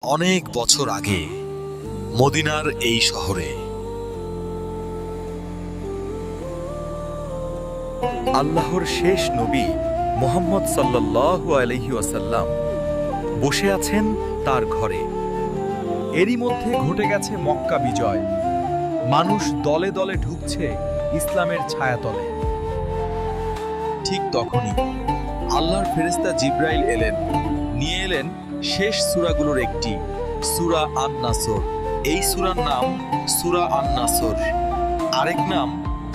অনেক বছর আগে মদিনার এই শহরে আল্লাহর শেষ নবী মুহাম্মদ সাল্লাল্লাহু আলাইহি ওয়াসাল্লাম বসে আছেন তার ঘরে। এরই মধ্যে ঘটে গেছে মক্কা বিজয়। মানুষ দলে দলে ঢুকছে ইসলামের ছায়াতলে। ঠিক তখনই আল্লাহর ফেরেশতা জিবরাইল এলেন, নিয়ে এলেন শেষ সূরাগুলোর একটি, সূরা আন-নাসর। এই সূরার নাম সূরা আন-নাসর, আরেক নাম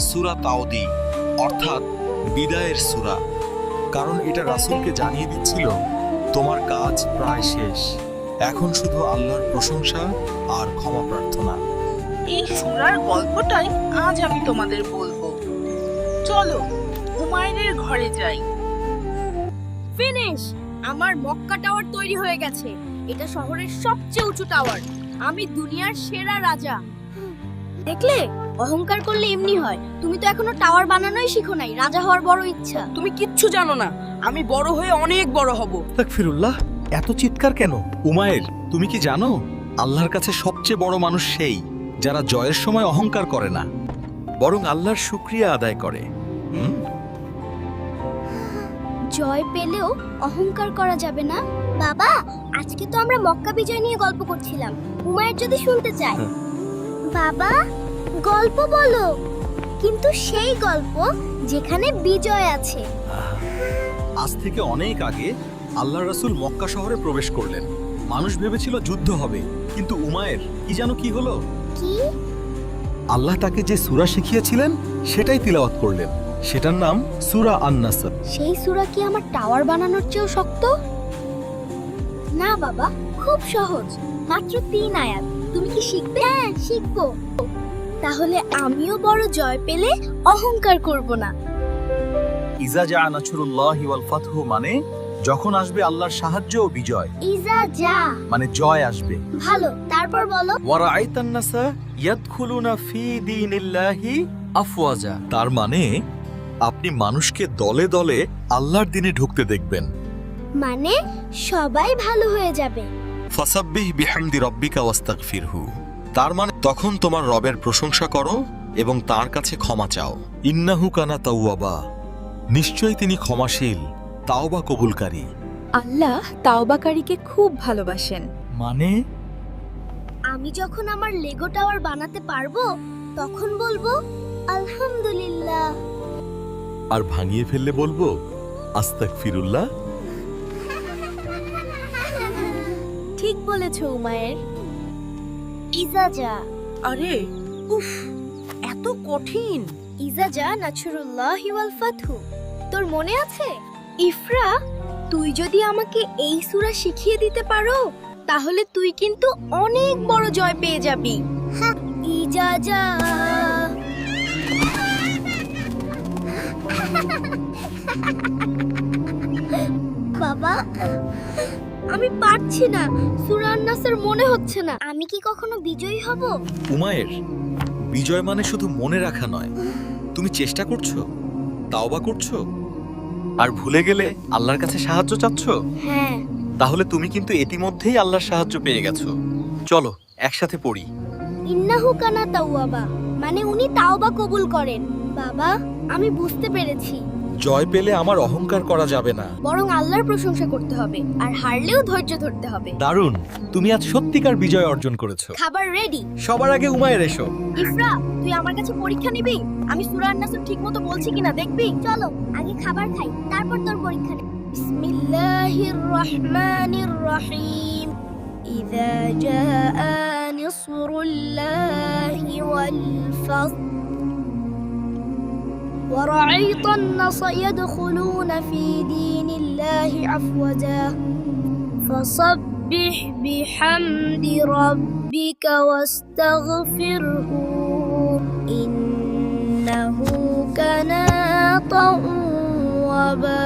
সূরা তাওদি, অর্থাৎ বিদায়ের সূরা। কারণ এটা রাসূলকে জানিয়ে দিচ্ছিল, তোমার কাজ প্রায় শেষ, এখন শুধু আল্লাহর প্রশংসা আর ক্ষমা প্রার্থনা। এই সূরার গল্পটাই আজ আমি তোমাদের বলবো। চলো উমাইরের ঘরে যাই। ফিনিশ! আমার মক্কা টাওয়ার তৈরি হয়ে গেছে। এটা শহরের সবচেয়ে উঁচু টাওয়ার। আমি দুনিয়ার সেরা রাজা। দেখলে, অহংকার করলে এমনি হয়। তুমি তো এখনো টাওয়ার বানানোই শিখো নাই। রাজা হওয়ার বড় ইচ্ছা। তুমি কিচ্ছু জানো না, আমি বড় হয়ে অনেক বড় হব। তাকফিরুল্লাহ, এত চিৎকার কেন? উমায়ের, তুমি কি জানো আল্লাহর কাছে সবচেয়ে বড় মানুষ সেই যারা জয়ের সময় অহংকার করে না, বরং আল্লাহর শুকরিয়া আদায় করে। জয় পেলেও অহংকার করা যাবে না। বাবা, আজকে তো আমরা মক্কা বিজয় নিয়ে গল্প করছিলাম। উমায়ের যদি শুনতে চায়। বাবা, গল্প বলো, কিন্তু সেই গল্প যেখানে বিজয় আছে। আজ থেকে অনেক আগে আল্লাহ রাসূল মক্কা শহরে প্রবেশ করলেন। মানুষ ভেবেছিল যুদ্ধ হবে, কিন্তু উমায়ের কি জানো কি হলো? কি? আল্লাহ তাকে যে সূরা শিখিয়েছিলেন সেটাই তিলাওয়াত করলেন। সেটার নাম সূরা আন-নাসর। সেই সূরা কি আমার টাওয়ার বানানোর চেয়েও শক্ত? না বাবা, খুব সহজ, মাত্র 3 আয়াত। তুমি কি শিখবে? হ্যাঁ, শিখবো। তাহলে আমিও বড় জয় পেলে অহংকার করব না। ইজা জা নাসরুল্লাহি ওয়াল ফাতহু মানে যখন আসবে আল্লাহর সাহায্য ও বিজয়, ইজা যা মানে জয় আসবে। ভালো, তারপর বলো। ওয়া রাআইতান নাসা ইয়াদখুলুনা ফি দীনিল্লাহি আফওয়াজা, তার মানে আপনি মানুষকে দলে দলে আল্লাহর দ্বীনে ঢুকতে দেখবেন। মানে সবাই ভালো হয়ে যাবে। ফাসাব্বিহ বিহামদি রাব্বিকা ওয়াস্তাগফিরহু, তার মানে তখন তোমার রবের প্রশংসা করো এবং তার কাছে ক্ষমা চাও। ইন্নাহু কানা তাওয়াবা, নিশ্চয়ই তিনি ক্ষমাশীল, তাওবা কবুলকারী। আল্লাহ তাওবাকারীকে খুব ভালোবাসেন। মানে আমি যখন আমার লেগো টাওয়ার বানাতে পারবো তখন বলবো আলহামদুলিল্লাহ। আর ভাঙিয়ে ফেললে বলবো আস্তাগফিরুল্লাহ। ঠিক বলেছো উমায়ের। ইজাজা, আরে উফ, এত কঠিন। ইজাজা নাছরুল্লাহি ওয়াল ফাতহু, তোর মনে আছে? ইফরা, তুই যদি আমাকে এই সূরা শিখিয়ে দিতে পারো তাহলে তুই কিন্তু অনেক বড় জয় পেয়ে যাবি। ইজাজা। বাবা, আমি পারছি না। সূরা আন-নাসর মনে হচ্ছে না। আমি কি কখনো বিজয়ী হব? উমায়ের, বিজয় মানে শুধু মনে রাখা নয়। তুমি চেষ্টা করছো, তাওবা করছো, আর ভুলে গেলে আল্লাহর কাছে সাহায্য চাচ্ছ। হ্যাঁ। তাহলে তুমি কিন্তু ইতিমধ্যেই আল্লাহর সাহায্য পেয়ে গেছো। চলো একসাথে পড়ি। ইন্নাহু কানা তাওয়াবা, মানে উনি তাওবা কবুল করেন। বাবা, আমি বুঝতে পেরেছি। জয় পেলে আমার অহংকার করা যাবে না, বরং আল্লাহর প্রশংসা করতে হবে, আর হারলেও ধৈর্য ধরতে হবে। দারুণ, তুমি আজ সত্যিকার বিজয় অর্জন করেছো। খাবার রেডি। সবার আগে উমায়ের এসো। ইফরা, তুই আমার কাছে পরীক্ষা নিবি? আমি সূরা আন-নাসর ঠিকমতো বলছি কিনা দেখবি? চলো আগে খাবার খাই, তারপর তোর পরীক্ষা নেব। বিসমিল্লাহির রহমানির রহিম। ইযা জাআ নাসরুল্লাহি ওয়াল ফাতহ ورأيت الناس يدخلون في دين الله أفواجا فسبح بحمد ربك واستغفره إنه كان توابا